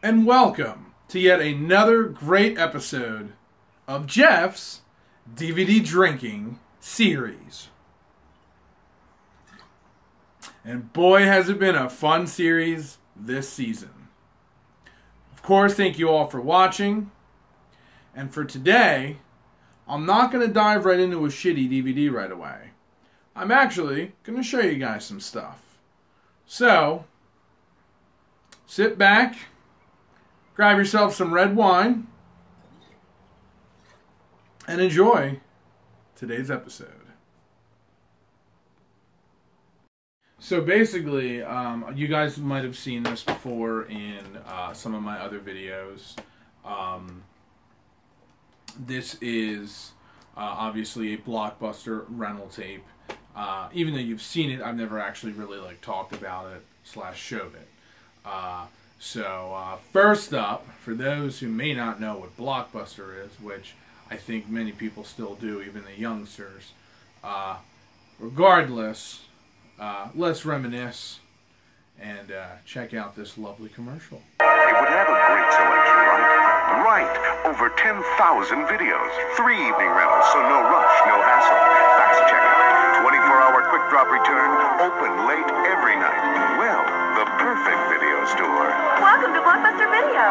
and welcome to yet another great episode of Jeff's DVD drinking series. And boy, has it been a fun series this season. Of course, thank you all for watching. And for today, I'm not going to dive right into a shitty DVD right away. I'm actually going to show you guys some stuff. So, sit back, grab yourself some red wine, and enjoy today's episode. So basically, you guys might have seen this before in some of my other videos. This is obviously a Blockbuster rental tape. Even though you've seen it, I've never actually really talked about it / showed it. So first up, for those who may not know what Blockbuster is, which I think many people still do, even the youngsters, regardless, let's reminisce and check out this lovely commercial. It would have a great selection, right? Right. Over 10,000 videos. 3 evening rentals, so no rush, no hassle. Fast checkout. 24-hour quick drop return. Open late every night. Well, the perfect video store. Welcome to Blockbuster Video.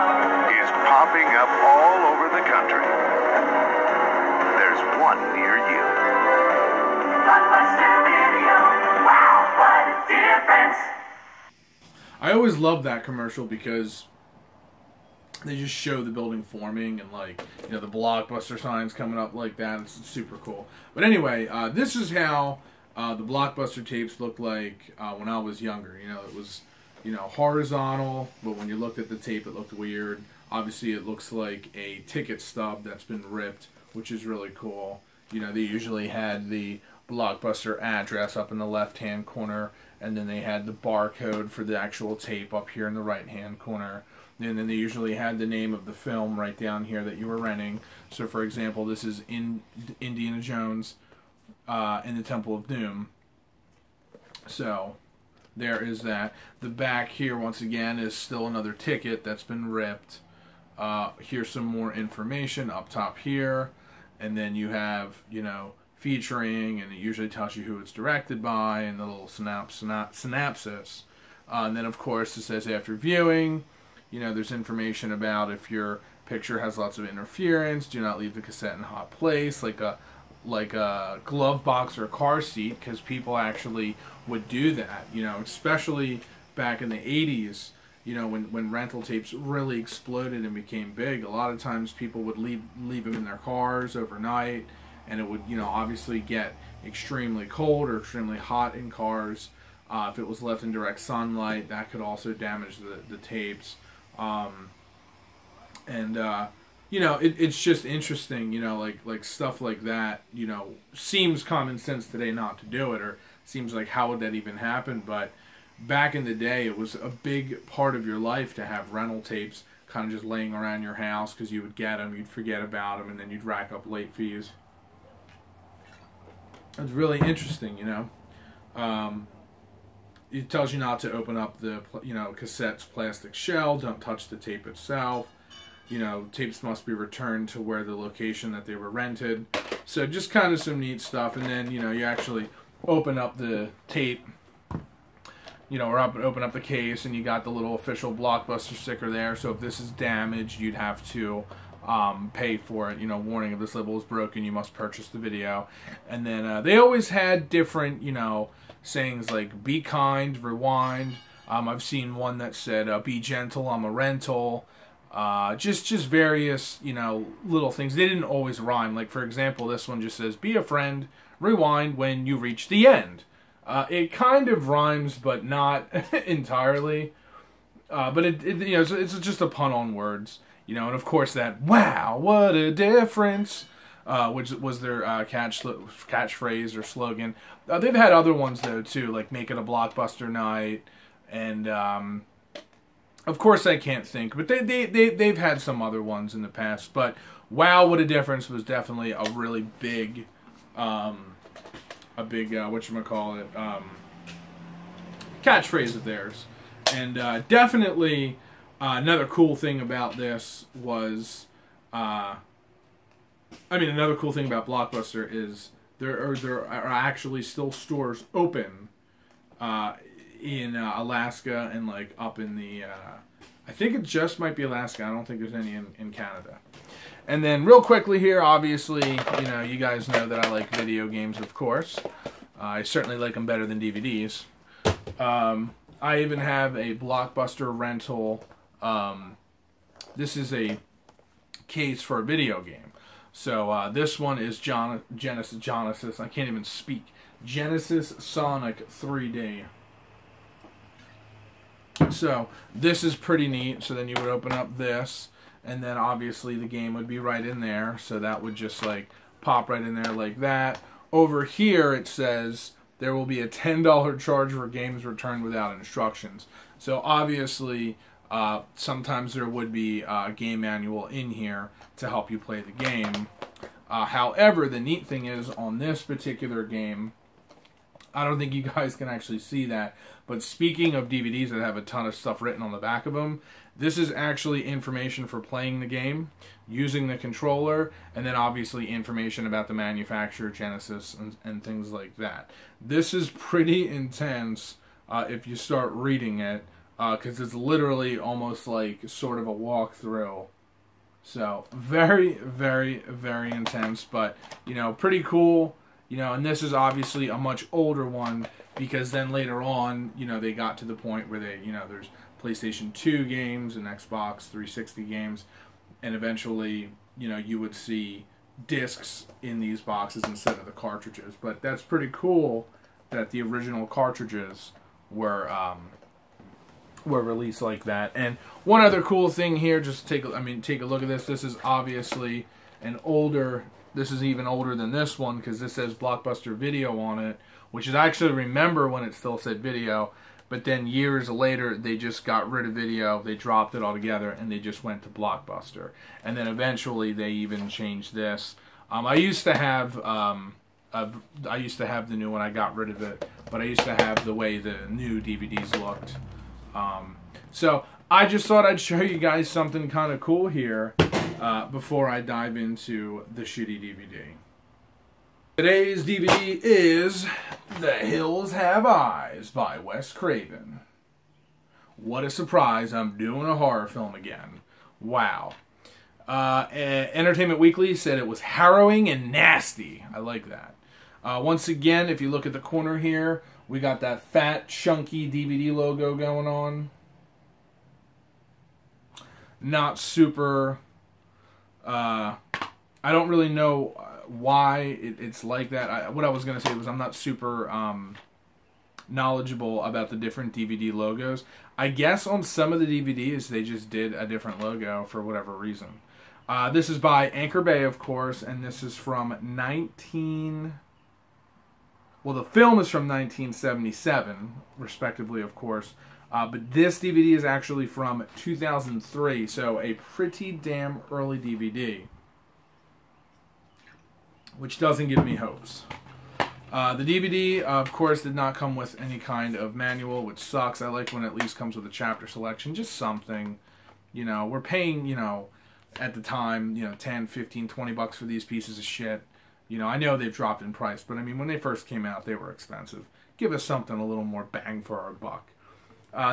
Is popping up all over the country. There's one near you. Blockbuster Video. Wow, what a difference. I always love that commercial because they just show the building forming and the Blockbuster signs coming up like that. It's super cool. But anyway, this is how the Blockbuster tapes looked like when I was younger. It was horizontal, but when you looked at the tape, it looked weird. Obviously, it looks like a ticket stub that's been ripped, which is really cool. They usually had the Blockbuster address up in the left-hand corner, and then they had the barcode for the actual tape up here in the right-hand corner. And then they usually had the name of the film right down here that you were renting. So, for example, this is Indiana Jones in the Temple of Doom. So, there is that. The back here, once again, is still another ticket that's been ripped. Here's some more information up top here. And then you have, featuring, and it usually tells you who it's directed by, and the little synopsis. And then, of course, it says after viewing, there's information about if your picture has lots of interference, do not leave the cassette in a hot place, like a glove box or a car seat, because people actually would do that, especially back in the 80s, when rental tapes really exploded and became big. A lot of times people would leave them in their cars overnight, and it would, obviously get extremely cold or extremely hot in cars. If it was left in direct sunlight, that could also damage the tapes. It's just interesting, like stuff like that, seems common sense today not to do it, or seems like how would that even happen, but back in the day it was a big part of your life to have rental tapes kind of just laying around your house, because you would get them, you'd forget about them, and then you'd rack up late fees. It's really interesting, It tells you not to open up the, cassette's plastic shell. Don't touch the tape itself. Tapes must be returned to where the location that they were rented. So just kind of some neat stuff. And then, you actually open up the tape, or open up the case, and you got the little official Blockbuster sticker there. So if this is damaged, you'd have to pay for it. Warning, if this label is broken, you must purchase the video. And then they always had different, sayings like be kind, rewind. I've seen one that said be gentle, I'm a rental. Just various, little things. They didn't always rhyme. Like, for example, this one just says be a friend, rewind when you reach the end. It kind of rhymes, but not entirely. But it's just a pun on words. And of course that wow, what a difference, which was their catchphrase or slogan. They've had other ones though too, like make it a Blockbuster night, and of course I can't think, but they've had some other ones in the past. But wow, what a difference was definitely a really big, catchphrase of theirs, and definitely Another cool thing about this was, another cool thing about Blockbuster is there are actually still stores open in Alaska and like up in the, I think it just might be Alaska. I don't think there's any in Canada. And then real quickly here, obviously, you guys know that I like video games, of course. I certainly like them better than DVDs. I even have a Blockbuster rental. This is a case for a video game. So this one is Genesis. I can't even speak. Genesis Sonic 3D. So this is pretty neat. So then you would open up this, and then obviously the game would be right in there. So that would just like pop right in there like that. Over here it says there will be a $10 charge for games returned without instructions. So obviously sometimes there would be a game manual in here to help you play the game. However, the neat thing is on this particular game, I don't think you guys can actually see that, but speaking of DVDs that have a ton of stuff written on the back of them, this is actually information for playing the game, using the controller, and then obviously information about the manufacturer, Genesis, and things like that. This is pretty intense if you start reading it, because it's literally almost like sort of a walkthrough. So very, very, very intense, but pretty cool. And this is obviously a much older one because then later on, they got to the point where they, there's PlayStation 2 games and Xbox 360 games, and eventually, you would see discs in these boxes instead of the cartridges. But that's pretty cool that the original cartridges were released like that. And one other cool thing here, just take a look at this. This is obviously an older. This is even older than this one because this says Blockbuster Video on it, which is actually remember when it still said video, but then years later they just got rid of video, they dropped it altogether, and they just went to Blockbuster. And then eventually they even changed this. I used to have the new one. I got rid of it, but I used to have the way the new DVDs looked. So I just thought I'd show you guys something kind of cool here. Before I dive into the shitty DVD. Today's DVD is The Hills Have Eyes by Wes Craven. What a surprise, I'm doing a horror film again. Wow. Entertainment Weekly said it was harrowing and nasty. I like that. Once again, if you look at the corner here, we got that fat, chunky DVD logo going on. Not super... I don't really know why it's like that. What I was going to say was I'm not super knowledgeable about the different DVD logos. I guess on some of the DVDs they just did a different logo for whatever reason. This is by Anchor Bay, of course, and this is from well, the film is from 1977, respectively, of course. But this DVD is actually from 2003, so a pretty damn early DVD, which doesn't give me hopes. The DVD, of course, did not come with any kind of manual, which sucks. I like when it at least comes with a chapter selection, just something. We're paying, at the time, 10, 15, 20 bucks for these pieces of shit. I know they've dropped in price, but I mean, when they first came out, they were expensive. Give us something a little more bang for our buck.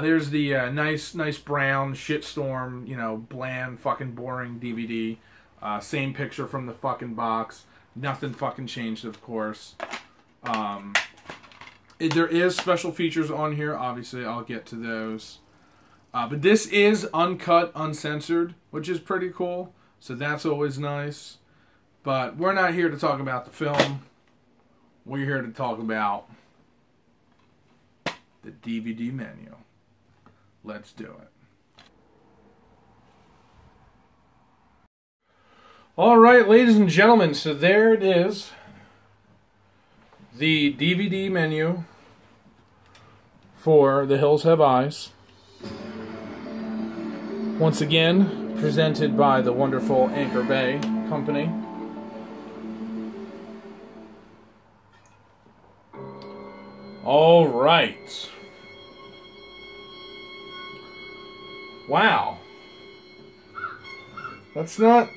There's the nice brown shitstorm, bland, fucking boring DVD. Same picture from the fucking box. Nothing fucking changed, of course. There is special features on here. Obviously, I'll get to those. But this is uncut, uncensored, which is pretty cool. So that's always nice. But we're not here to talk about the film. We're here to talk about the DVD menu. Let's do it. Alright, ladies and gentlemen, so there it is. The DVD menu for The Hills Have Eyes. Once again, presented by the wonderful Anchor Bay Company. Alright. Wow. That's not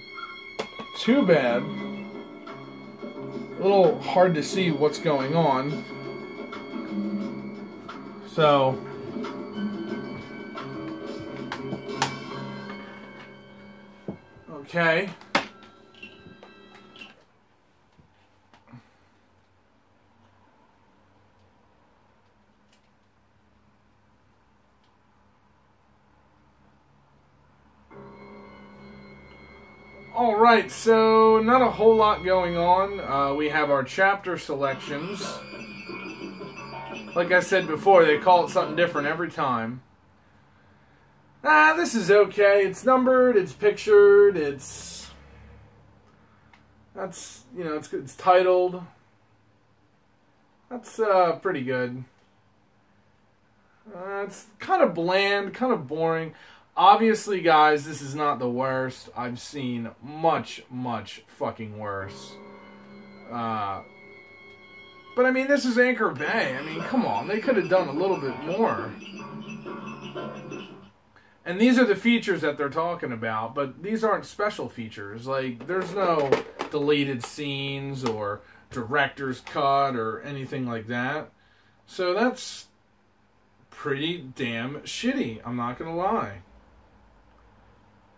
too bad. A little hard to see what's going on. So, okay. Alright, so not a whole lot going on. We have our chapter selections. Like I said before, they call it something different every time. This is okay. It's numbered, it's pictured, it's titled. That's pretty good. It's kind of bland, kind of boring. Obviously, guys, this is not the worst. I've seen much, much fucking worse. But, I mean, this is Anchor Bay. I mean, come on. They could have done a little bit more. And these are the features that they're talking about, but these aren't special features. Like, there's no deleted scenes or director's cut or anything like that. So that's pretty damn shitty. I'm not going to lie.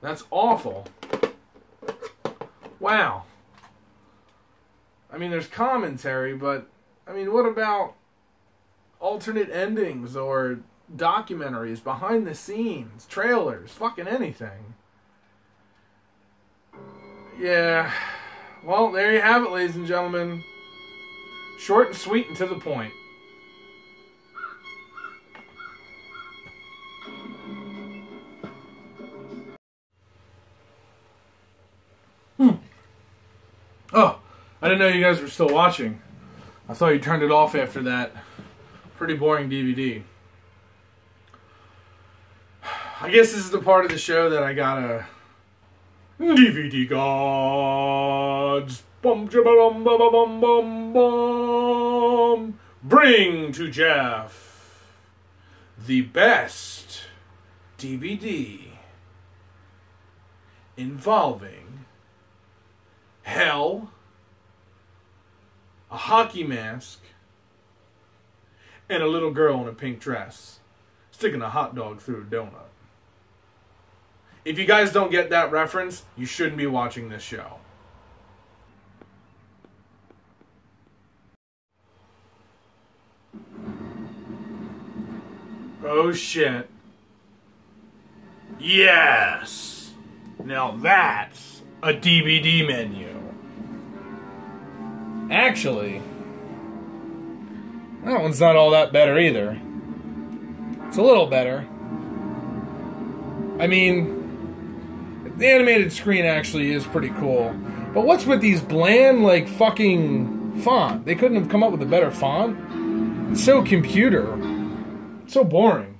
That's awful. Wow. I mean, there's commentary, but, I mean, what about alternate endings or documentaries, behind the scenes, trailers, fucking anything? Yeah. Well, there you have it, ladies and gentlemen. Short and sweet and to the point. Oh, I didn't know you guys were still watching. I thought you turned it off after that pretty boring DVD. I guess this is the part of the show that I gotta... DVD gods! Bum, bum, bum, bum, bum, bum. Bring to Jeff the best DVD involving hell, a hockey mask, and a little girl in a pink dress sticking a hot dog through a donut. If you guys don't get that reference, you shouldn't be watching this show. Oh shit. Yes! Now that's a DVD menu. Actually, that one's not all that better either. It's a little better. I mean, the animated screen actually is pretty cool. But what's with these bland, like, fucking font? They couldn't have come up with a better font? It's so computer. It's so boring.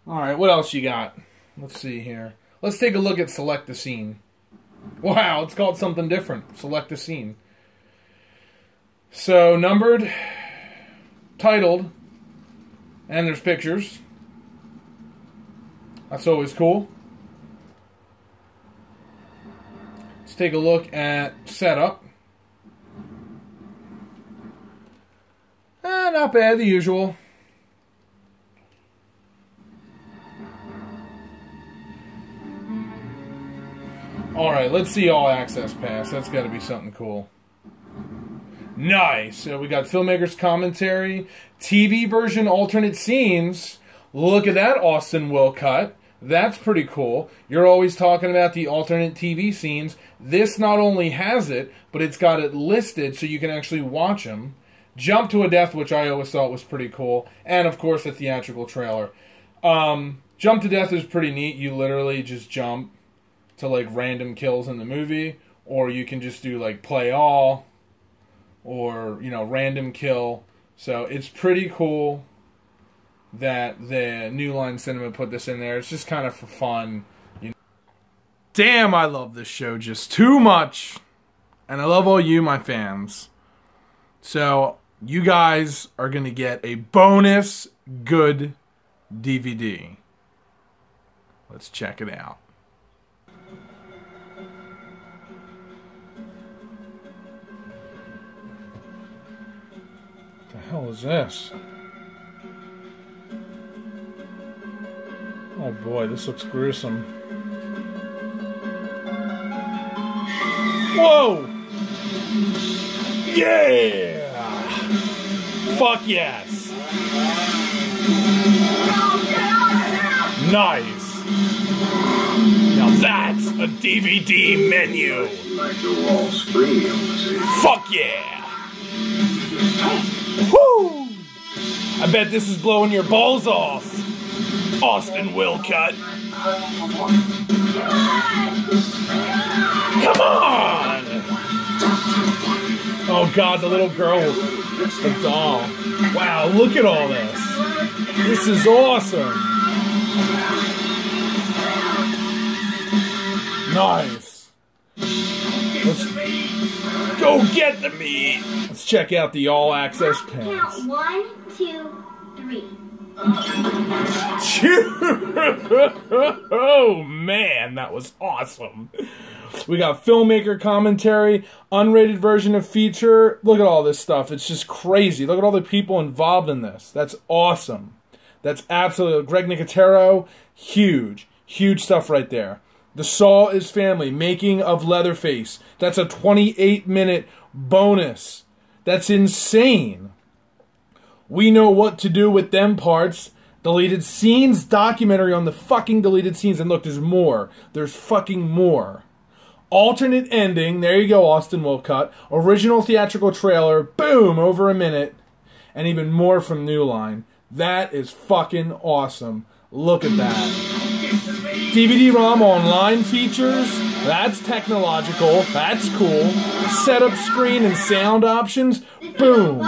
Alright, what else you got? Let's see here. Let's take a look at Select the Scene. Wow, it's called something different. Select a Scene. So, numbered, titled, and there's pictures. That's always cool. Let's take a look at setup. Not bad, the usual. Alright, let's see All Access Pass. That's got to be something cool. Nice. So we got filmmakers commentary, TV version alternate scenes. Look at that Austin Will cut. That's pretty cool. You're always talking about the alternate TV scenes. This not only has it, but it's got it listed so you can actually watch them. Jump to a Death, which I always thought was pretty cool. And, of course, the theatrical trailer. Jump to Death is pretty neat. You literally just jump to, like, random kills in the movie. Or you can just do, like, play all. Or, you know, random kill. So, it's pretty cool that the New Line Cinema put this in there. It's just kind of for fun. You know. Damn, I love this show just too much. And I love all you, my fans. So, you guys are going to get a bonus good DVD. Let's check it out. hell is this? Oh boy, this looks gruesome. Whoa! Yeah! Fuck yes! Nice! Now that's a DVD menu! Fuck yeah! Woo! I bet this is blowing your balls off, Austin Wilcott. Come on! Oh god, the little girl, the doll. Wow, look at all this. This is awesome. Nice. Let's go get the meat. Let's check out the all access pants. Count 1, 2, 3. Oh man, that was awesome. We got filmmaker commentary, unrated version of feature. Look at all this stuff. It's just crazy. Look at all the people involved in this. That's awesome. That's absolutely... Greg Nicotero, huge. Huge stuff right there. The Saw is Family, making of Leatherface. That's a 28-minute bonus. That's insane. We Know What to Do with Them Parts. Deleted Scenes documentary on the fucking deleted scenes. And look, there's more. There's fucking more. Alternate ending. There you go, Austin Wilcott. Original theatrical trailer. Boom, over a minute. And even more from New Line. That is fucking awesome. Look at that. DVD-ROM online features. That's technological. That's cool. Setup screen and sound options. Boom.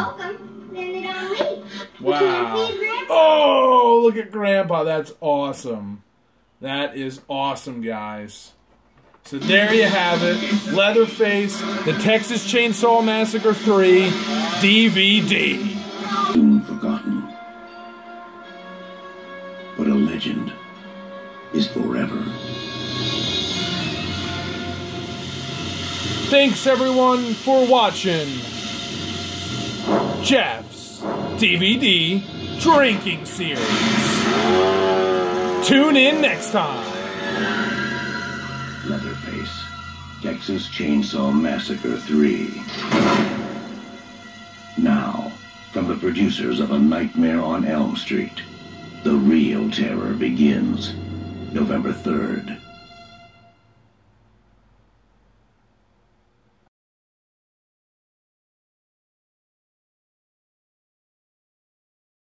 Wow. Oh, look at Grandpa. That's awesome. That is awesome, guys. So there you have it. Leatherface, The Texas Chainsaw Massacre 3, DVD. Soon forgotten. But a legend is forever. Thanks everyone for watching Jeff's DVD Drinking Series. Tune in next time. Leatherface, Texas Chainsaw Massacre 3. Now, from the producers of A Nightmare on Elm Street, the real terror begins. November 3rd.